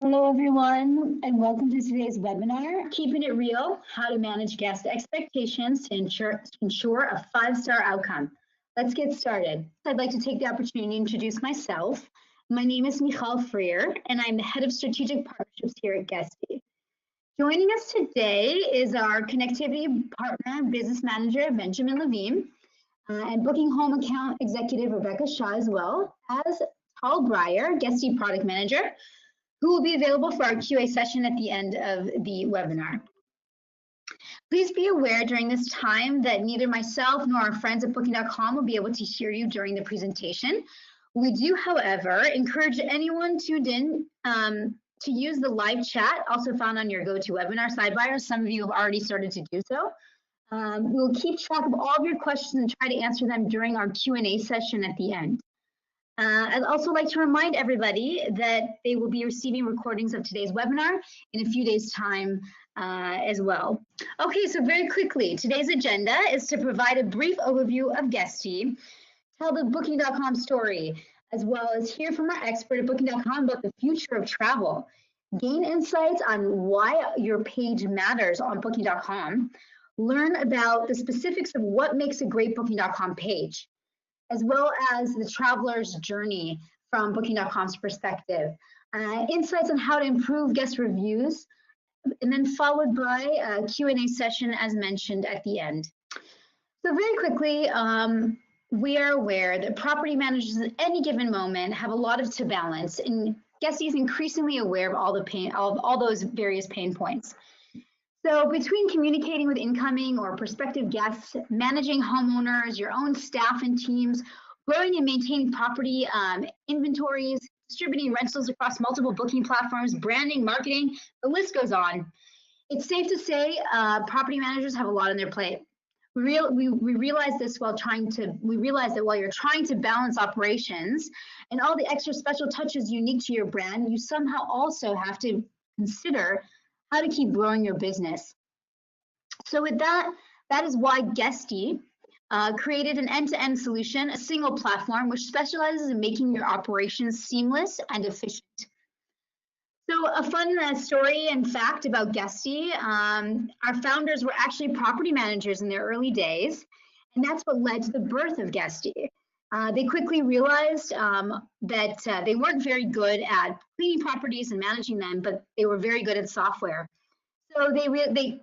Hello, everyone, and welcome to today's webinar, Keeping It Real, How to Manage Guest Expectations to ensure a five-star outcome. Let's get started. I'd like to take the opportunity to introduce myself. My name is Michal Freer, and I'm the Head of Strategic Partnerships here at Guesty. Joining us today is our Connectivity Partner Business Manager, Benjamin Levine, and Booking Home Account Executive, Rebecca Shaw, as well as Tal Breyer, Guesty Product Manager, who will be available for our QA session at the end of the webinar. Please be aware during this time that neither myself nor our friends at Booking.com will be able to hear you during the presentation. We do, however, encourage anyone tuned in to use the live chat, also found on your GoToWebinar sidebar. Some of you have already started to do so. We'll keep track of all of your questions and try to answer them during our Q&A session at the end. I'd also like to remind everybody that they will be receiving recordings of today's webinar in a few days' time as well. Okay, so very quickly, today's agenda is to provide a brief overview of Guesty, tell the Booking.com story, as well as hear from our expert at Booking.com about the future of travel, gain insights on why your page matters on Booking.com, learn about the specifics of what makes a great Booking.com page, as well as the traveler's journey from Booking.com's perspective, insights on how to improve guest reviews, and then followed by a Q&A session as mentioned at the end. So very quickly, we are aware that property managers at any given moment have a lot to balance, and Guesty is increasingly aware of all those various pain points. So between communicating with incoming or prospective guests, managing homeowners, your own staff and teams, growing and maintaining property inventories, distributing rentals across multiple booking platforms, branding, marketing, the list goes on. It's safe to say property managers have a lot on their plate. We realize this we realize that while you're trying to balance operations and all the extra special touches unique to your brand, you somehow also have to consider how to keep growing your business. So with that is why Guesty created an end-to-end solution, a single platform, which specializes in making your operations seamless and efficient. So a fun story and fact about Guesty, our founders were actually property managers in their early days, and that's what led to the birth of Guesty. They quickly realized that they weren't very good at cleaning properties and managing them, but they were very good at software. So they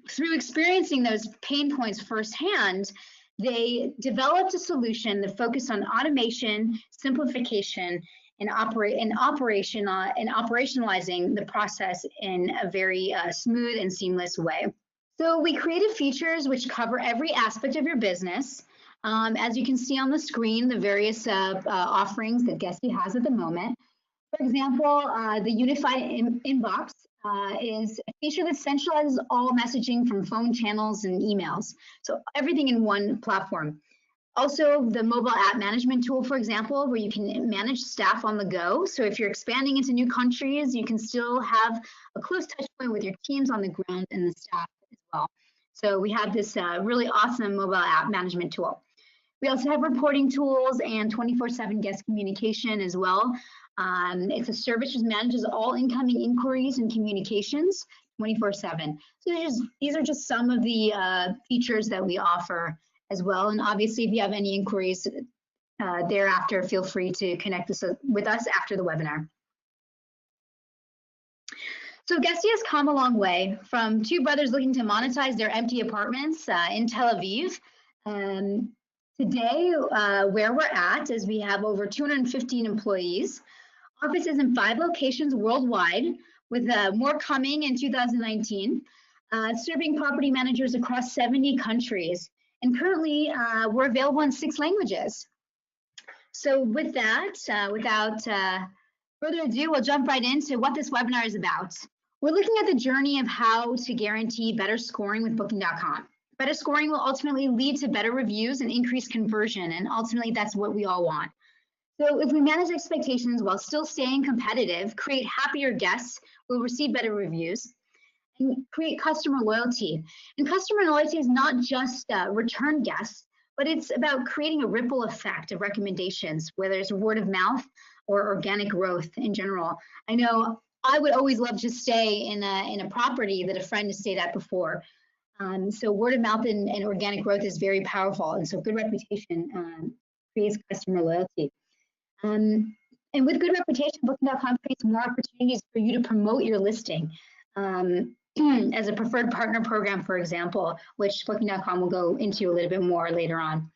through experiencing those pain points firsthand, they developed a solution that focused on automation, simplification, and operationalizing the process in a very smooth and seamless way. So we created features which cover every aspect of your business. As you can see on the screen, the various offerings that Guesty has at the moment. For example, the unified inbox is a feature that centralizes all messaging from phone channels and emails. So everything in one platform. Also, the mobile app management tool, for example, where you can manage staff on the go. So if you're expanding into new countries, you can still have a close touch point with your teams on the ground and the staff as well. So we have this really awesome mobile app management tool. We also have reporting tools and 24/7 guest communication as well. It's a service that manages all incoming inquiries and communications 24/7. So these are just some of the features that we offer as well. And obviously, if you have any inquiries thereafter, feel free to connect with us after the webinar. So Guesty has come a long way from two brothers looking to monetize their empty apartments in Tel Aviv. Today, where we're at is we have over 215 employees, offices in 5 locations worldwide, with more coming in 2019, serving property managers across 70 countries. And currently, we're available in 6 languages. So with that, without further ado, we'll jump right into what this webinar is about. We're looking at the journey of how to guarantee better scoring with Booking.com. Better scoring will ultimately lead to better reviews and increased conversion, and ultimately that's what we all want. So if we manage expectations while still staying competitive, create happier guests, we'll receive better reviews, and create customer loyalty. And customer loyalty is not just return guests, but it's about creating a ripple effect of recommendations, whether it's word of mouth or organic growth in general. I know I would always love to stay in a property that a friend has stayed at before. So word of mouth and organic growth is very powerful. And so good reputation creates customer loyalty. And with good reputation, Booking.com creates more opportunities for you to promote your listing. As a preferred partner program, for example, which Booking.com will go into a little bit more later on.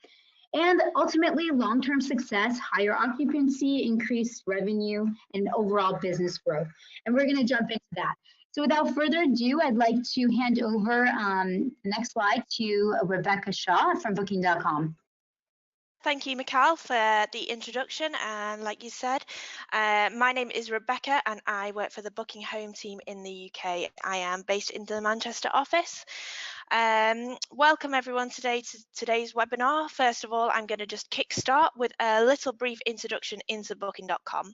And ultimately, long-term success, higher occupancy, increased revenue, and overall business growth. And we're going to jump into that. So without further ado, I'd like to hand over the next slide to Rebecca Shaw from Booking.com. Thank you, Mikhail, for the introduction. And like you said, my name is Rebecca and I work for the Booking Home team in the UK. I am based in the Manchester office. Welcome everyone today to today's webinar. First of all, I'm going to just kickstart with a little brief introduction into Booking.com.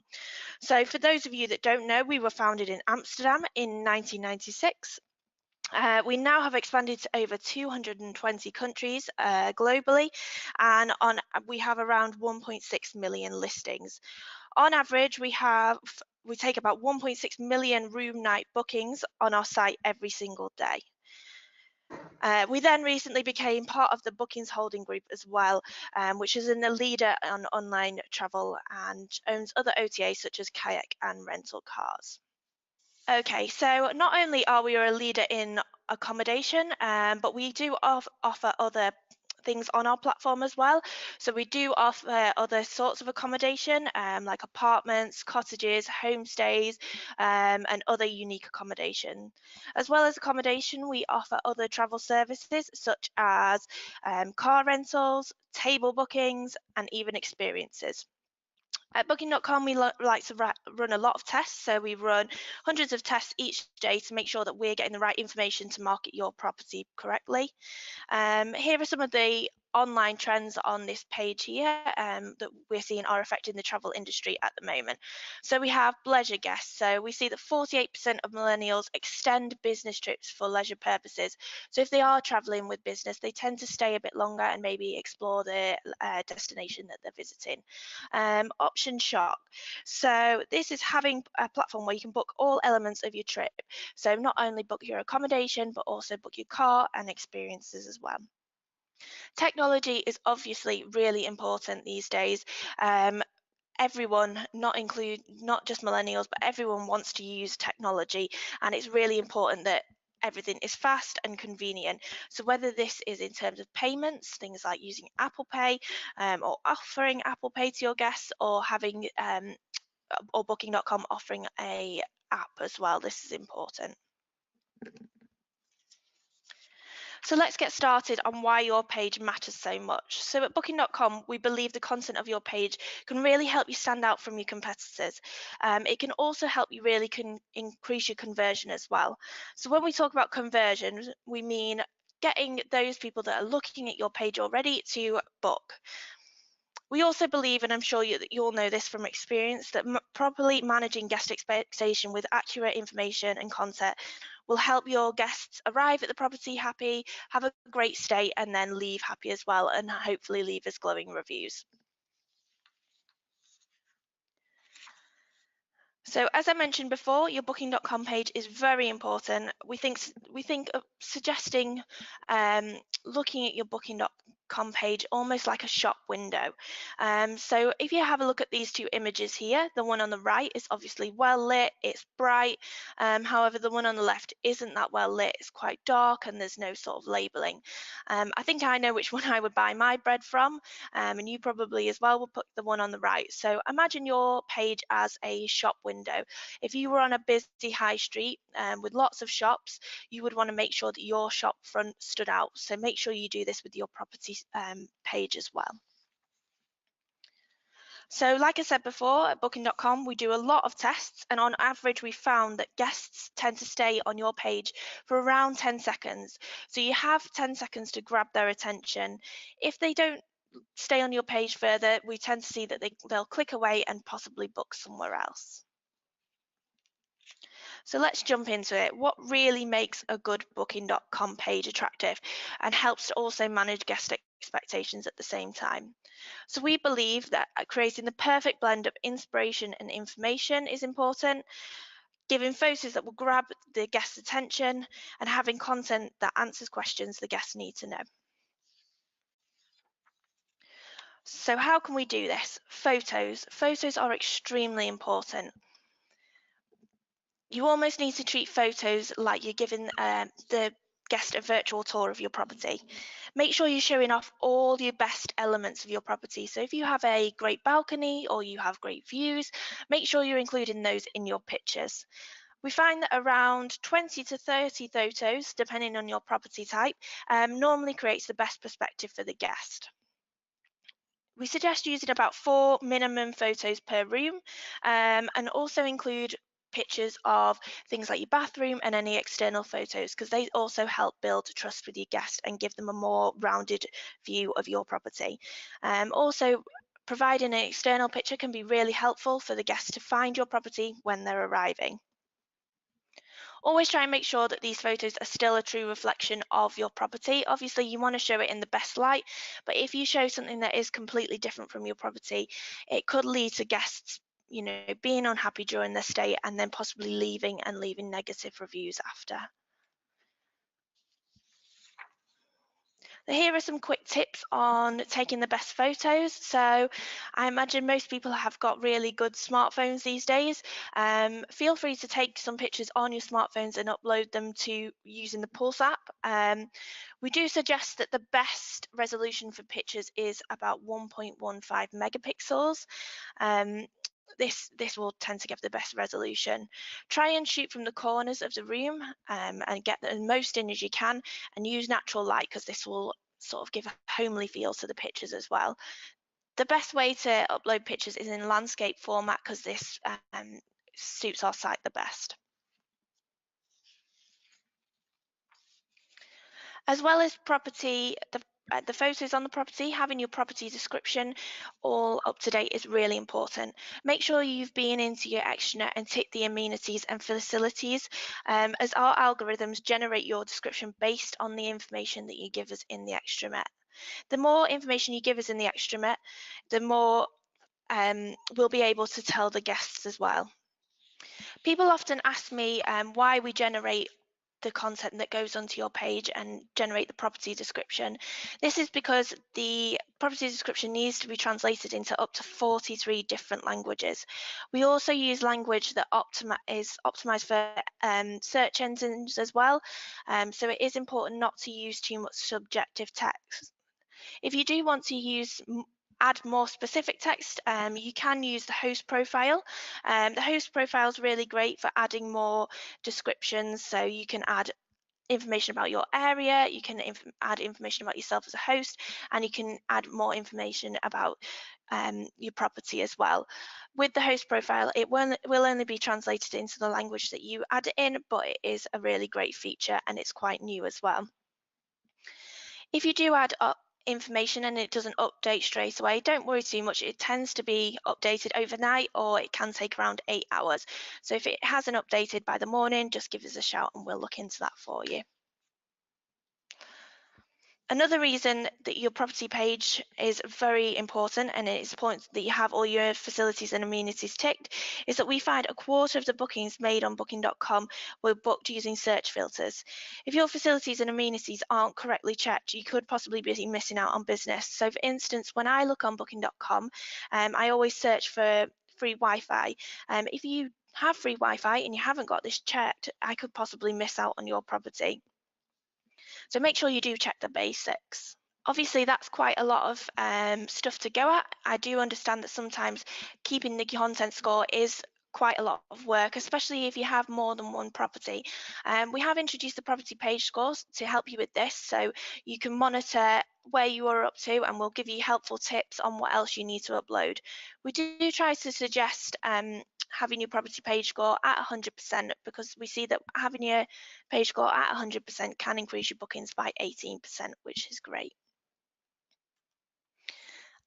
So for those of you that don't know, we were founded in Amsterdam in 1996. We now have expanded to over 220 countries globally, and we have around 1.6 million listings. On average, we take about 1.6 million room night bookings on our site every single day. We then recently became part of the Bookings Holding Group as well, which is a leader on online travel and owns other OTAs such as Kayak and rental cars. Okay, so not only are we a leader in accommodation, but we do offer other things on our platform as well. So we do offer other sorts of accommodation, like apartments, cottages, homestays, and other unique accommodation. As well as accommodation, we offer other travel services such as car rentals, table bookings, and even experiences. At Booking.com, we like to run a lot of tests. So we run hundreds of tests each day to make sure that we're getting the right information to market your property correctly. Here are some of the online trends on this page here that we're seeing are affecting the travel industry at the moment. So we have leisure guests. So we see that 48% of millennials extend business trips for leisure purposes. So if they are traveling with business, they tend to stay a bit longer and maybe explore the destination that they're visiting. Option Shock. So this is having a platform where you can book all elements of your trip. So not only book your accommodation, but also book your car and experiences as well. Technology is obviously really important these days. Everyone, not just millennials, but everyone wants to use technology, and it's really important that everything is fast and convenient. So whether this is in terms of payments, things like using Apple Pay, or offering Apple Pay to your guests, or having or Booking.com offering a app as well, this is important. So let's get started on why your page matters so much. So at Booking.com, we believe the content of your page can really help you stand out from your competitors. It can also help you really increase your conversion as well. So when we talk about conversion, we mean getting those people that are looking at your page already to book. We also believe, and I'm sure you'll know this from experience, that properly managing guest expectation with accurate information and content will help your guests arrive at the property happy, have a great stay, and then leave happy as well, and hopefully leave us glowing reviews. So as I mentioned before, your Booking.com page is very important. We think of suggesting looking at your Booking.com page almost like a shop window. So if you have a look at these two images here, the one on the right is obviously well lit, it's bright. However, the one on the left isn't that well lit, it's quite dark and there's no sort of labeling. I think I know which one I would buy my bread from, and you probably as well will put the one on the right. So imagine your page as a shop window. If you were on a busy high street with lots of shops, you would want to make sure that your shop front stood out. So make sure you do this with your property page as well. So like I said before, at Booking.com, we do a lot of tests, and on average, we found that guests tend to stay on your page for around 10 seconds. So you have 10 seconds to grab their attention. If they don't stay on your page further, we tend to see that they'll click away and possibly book somewhere else. So let's jump into it. What really makes a good Booking.com page attractive and helps to also manage guest expectations at the same time? So we believe that creating the perfect blend of inspiration and information is important. giving photos that will grab the guest's attention, and having content that answers questions the guests need to know. So how can we do this? Photos. Photos are extremely important. You almost need to treat photos like you're giving the guest a virtual tour of your property. Make sure you're showing off all your best elements of your property. So if you have a great balcony or you have great views, make sure you're including those in your pictures. We find that around 20 to 30 photos, depending on your property type, normally creates the best perspective for the guest. We suggest using about 4 minimum photos per room, and also include pictures of things like your bathroom and any external photos, because they also help build trust with your guest and give them a more rounded view of your property. Also, providing an external picture can be really helpful for the guests to find your property when they're arriving. Always try and make sure that these photos are still a true reflection of your property. Obviously, you want to show it in the best light, but if you show something that is completely different from your property, it could lead to guests, being unhappy during their stay and then possibly leaving negative reviews after. So here are some quick tips on taking the best photos. So I imagine most people have got really good smartphones these days. Feel free to take some pictures on your smartphones and upload them to using the Pulse app. We do suggest that the best resolution for pictures is about 1.15 megapixels. This will tend to give the best resolution. Try and shoot from the corners of the room and get the most in as you can, and use natural light because this will sort of give a homely feel to the pictures as well. The best way to upload pictures is in landscape format because this suits our site the best. As well as property, the photos on the property, having your property description all up to date is really important. Make sure you've been into your extranet and ticked the amenities and facilities, as our algorithms generate your description based on the information that you give us in the extranet. The more information you give us in the extranet, the more we'll be able to tell the guests as well. People often ask me why we generate the content that goes onto your page and generate the property description. This is because the property description needs to be translated into up to 43 different languages. We also use language that is optimized for search engines as well. So it is important not to use too much subjective text. If you do want to add more specific text, you can use the host profile. The host profile is really great for adding more descriptions, so you can add information about your area, you can add information about yourself as a host, and you can add more information about your property as well. With the host profile, it will only be translated into the language that you add it in, but it is a really great feature and it's quite new as well. If you do add up information and it doesn't update straight away, don't worry too much. It tends to be updated overnight, or it can take around 8 hours. So if it hasn't updated by the morning, just give us a shout and we'll look into that for you. Another reason that your property page is very important, and it's important that you have all your facilities and amenities ticked, is that we find a quarter of the bookings made on booking.com were booked using search filters. If your facilities and amenities aren't correctly checked, you could possibly be missing out on business. So for instance, when I look on booking.com, I always search for free Wi-Fi. If you have free Wi-Fi and you haven't got this checked, I could possibly miss out on your property. So make sure you do check the basics. Obviously, that's quite a lot of stuff to go at. I do understand that sometimes keeping the content score is quite a lot of work, especially if you have more than one property. We have introduced the property page scores to help you with this, so you can monitor where you are up to, and we'll give you helpful tips on what else you need to upload. We do try to suggest having your property page score at 100%, because we see that having your page score at 100% can increase your bookings by 18%, which is great.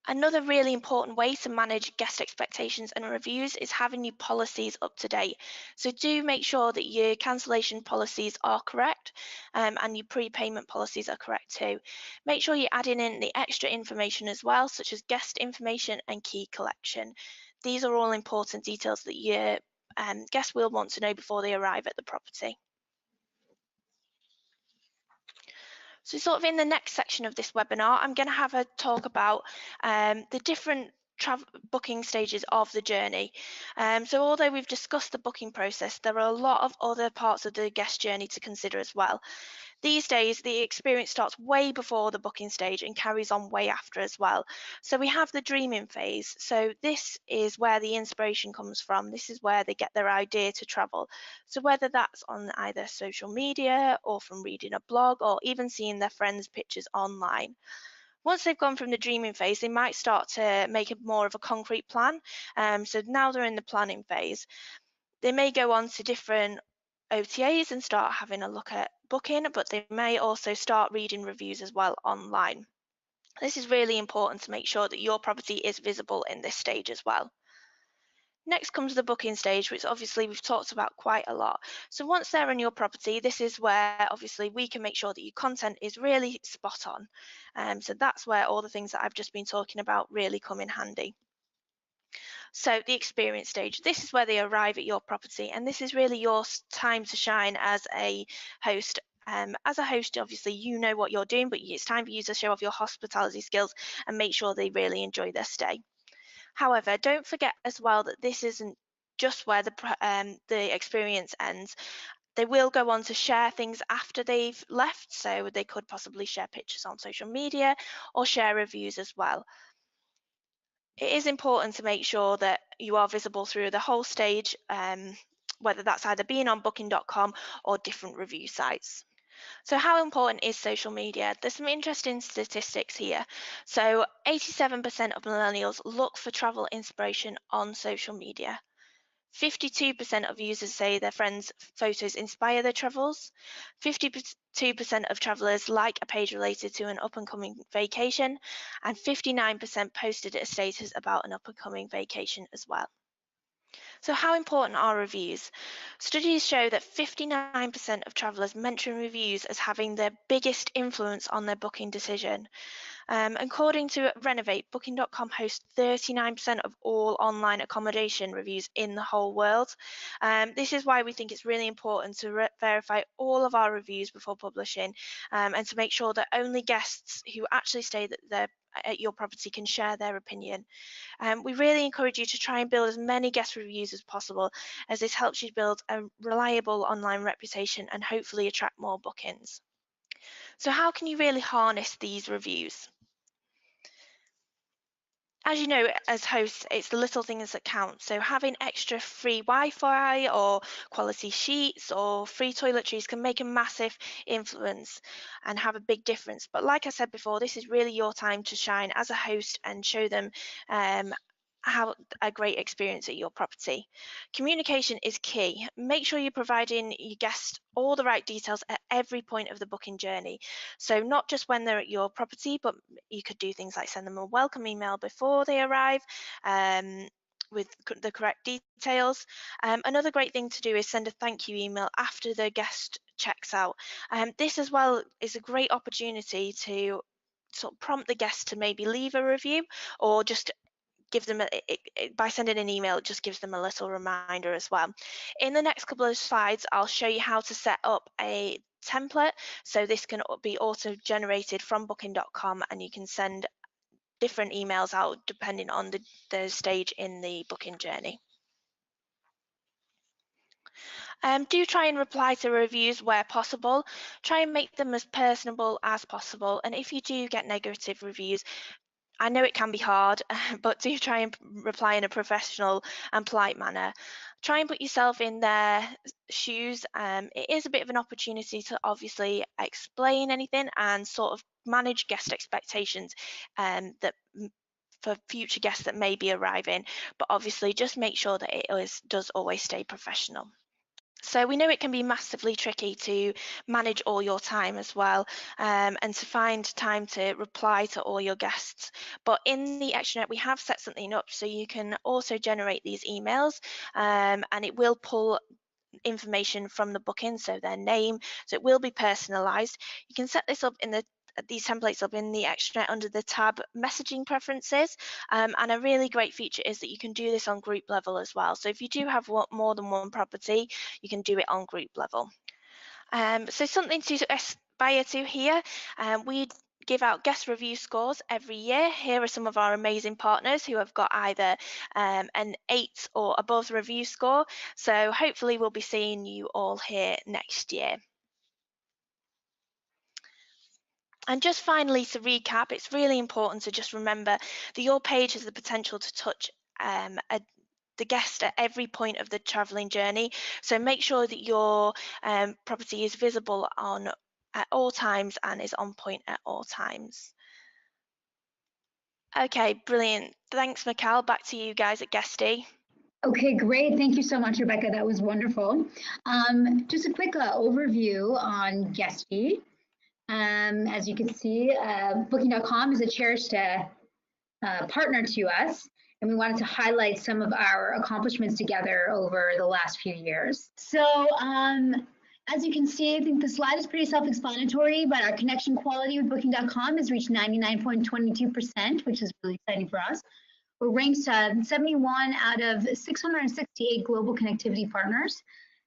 Another really important way to manage guest expectations and reviews is having your policies up to date. So do make sure that your cancellation policies are correct, and your prepayment policies are correct too. Make sure you're adding in the extra information as well, such as guest information and key collection. These are all important details that your guests will want to know before they arrive at the property. So sort of in the next section of this webinar, I'm going to have a talk about the different booking stages of the journey. So although we've discussed the booking process, there are a lot of other parts of the guest journey to consider as well. These days, the experience starts way before the booking stage and carries on way after as well. So we have the dreaming phase. So this is where the inspiration comes from. This is where they get their idea to travel. So whether that's on either social media or from reading a blog or even seeing their friends' pictures online. Once they've gone from the dreaming phase, they might start to make more of a concrete plan. So now they're in the planning phase. They may go on to different OTAs and start having a look at booking, but they may also start reading reviews as well online. This is really important to make sure that your property is visible in this stage as well. Next comes the booking stage, which obviously we've talked about quite a lot. So once they're on your property, this is where obviously we can make sure that your content is really spot on. So that's where all the things that I've just been talking about really come in handy. So the experience stage, this is where they arrive at your property, and this is really your time to shine as a host. As a host, obviously, you know what you're doing, but it's time for you to show off your hospitality skills and make sure they really enjoy their stay. However, don't forget as well that this isn't just where the experience ends. They will go on to share things after they've left, so they could possibly share pictures on social media or share reviews as well. It is important to make sure that you are visible through the whole stage, whether that's either being on booking.com or different review sites. So how important is social media? There's some interesting statistics here. So 87% of millennials look for travel inspiration on social media. 52% of users say their friends' photos inspire their travels. 52% of travelers like a page related to an up-and-coming vacation, and 59% posted a status about an up-and-coming vacation as well. So how important are reviews? Studies show that 59% of travelers mention reviews as having the biggest influence on their booking decision. According to Renovate, Booking.com hosts 39% of all online accommodation reviews in the whole world. This is why we think it's really important to verify all of our reviews before publishing, and to make sure that only guests who actually stay at your property can share their opinion. We really encourage you to try and build as many guest reviews as possible, as this helps you build a reliable online reputation and hopefully attract more bookings. So how can you really harness these reviews? As you know, as hosts, it's the little things that count. So having extra free Wi-Fi or quality sheets or free toiletries can make a massive influence and have a big difference. But like I said before, this is really your time to shine as a host and show them how a great experience at your property. Communication is key. Make sure you're providing your guests all the right details at every point of the booking journey. So not just when they're at your property, but you could do things like send them a welcome email before they arrive, with the correct details. Another great thing to do is send a thank you email after the guest checks out. This as well is a great opportunity to sort of prompt the guest to maybe leave a review, or just give them by sending an email, it just gives them a little reminder as well. In the next couple of slides, I'll show you how to set up a template. So this can be auto generated from booking.com, and you can send different emails out depending on the stage in the booking journey. Do try and reply to reviews where possible. Try and make them as personable as possible. And if you do get negative reviews, I know it can be hard, but do try and reply in a professional and polite manner. Try and put yourself in their shoes. It is a bit of an opportunity to obviously explain anything and sort of manage guest expectations for future guests that may be arriving, but obviously just make sure that it does always stay professional. So we know it can be massively tricky to manage all your time as well, and to find time to reply to all your guests. But in the extranet, we have set something up so you can also generate these emails, and it will pull information from the booking, so their name, so it will be personalized. You can set this up in the these templates up in the extranet under the tab messaging preferences. And a really great feature is that you can do this on group level as well. So if you do have more than one property, you can do it on group level. So something to aspire to here. We give out guest review scores every year. Here are some of our amazing partners who have got either an 8 or above review score. So hopefully we'll be seeing you all here next year. And just finally, to recap, it's really important to just remember that your page has the potential to touch the guest at every point of the traveling journey. So make sure that your property is visible at all times and is on point at all times. Okay, brilliant. Thanks, Mikal. Back to you guys at Guesty. Okay, great. Thank you so much, Rebecca. That was wonderful. Just a quick overview on Guesty. As you can see, Booking.com is a cherished partner to us, and we wanted to highlight some of our accomplishments together over the last few years. So as you can see, I think the slide is pretty self-explanatory, but our connection quality with Booking.com has reached 99.22%, which is really exciting for us. We're ranked 71 out of 668 global connectivity partners,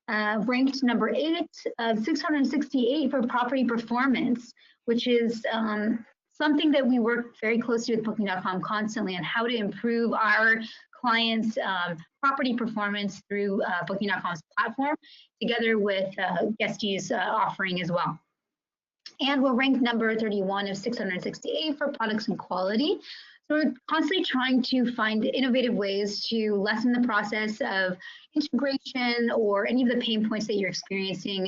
ranked number 8 of 668 for property performance, which is something that we work very closely with Booking.com constantly on how to improve our clients' property performance through Booking.com's platform, together with Guesty's offering as well. And we're ranked number 31 of 668 for products and quality. So we're constantly trying to find innovative ways to lessen the process of integration or any of the pain points that you're experiencing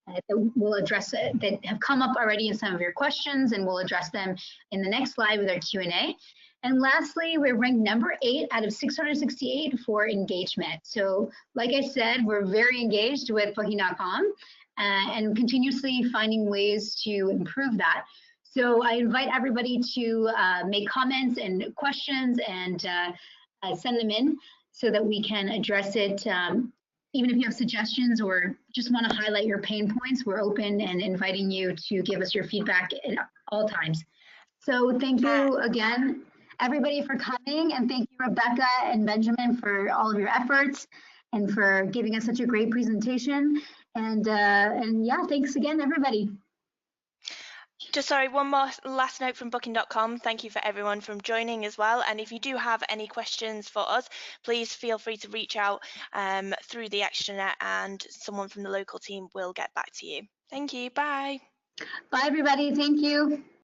that we'll address that have come up already in some of your questions, and we'll address them in the next slide with our Q&A. And lastly, we're ranked number 8 out of 668 for engagement. So like I said, we're very engaged with Booking.com and continuously finding ways to improve that. So I invite everybody to make comments and questions and send them in so that we can address it. Even if you have suggestions or just want to highlight your pain points, we're open and inviting you to give us your feedback at all times. So thank you again, everybody, for coming, and thank you, Rebecca and Benjamin, for all of your efforts and for giving us such a great presentation. And yeah, thanks again, everybody. Just sorry, one more last note from Booking.com. Thank you for everyone from joining as well. And if you do have any questions for us, please feel free to reach out through the extranet, and someone from the local team will get back to you. Thank you. Bye. Bye, everybody. Thank you.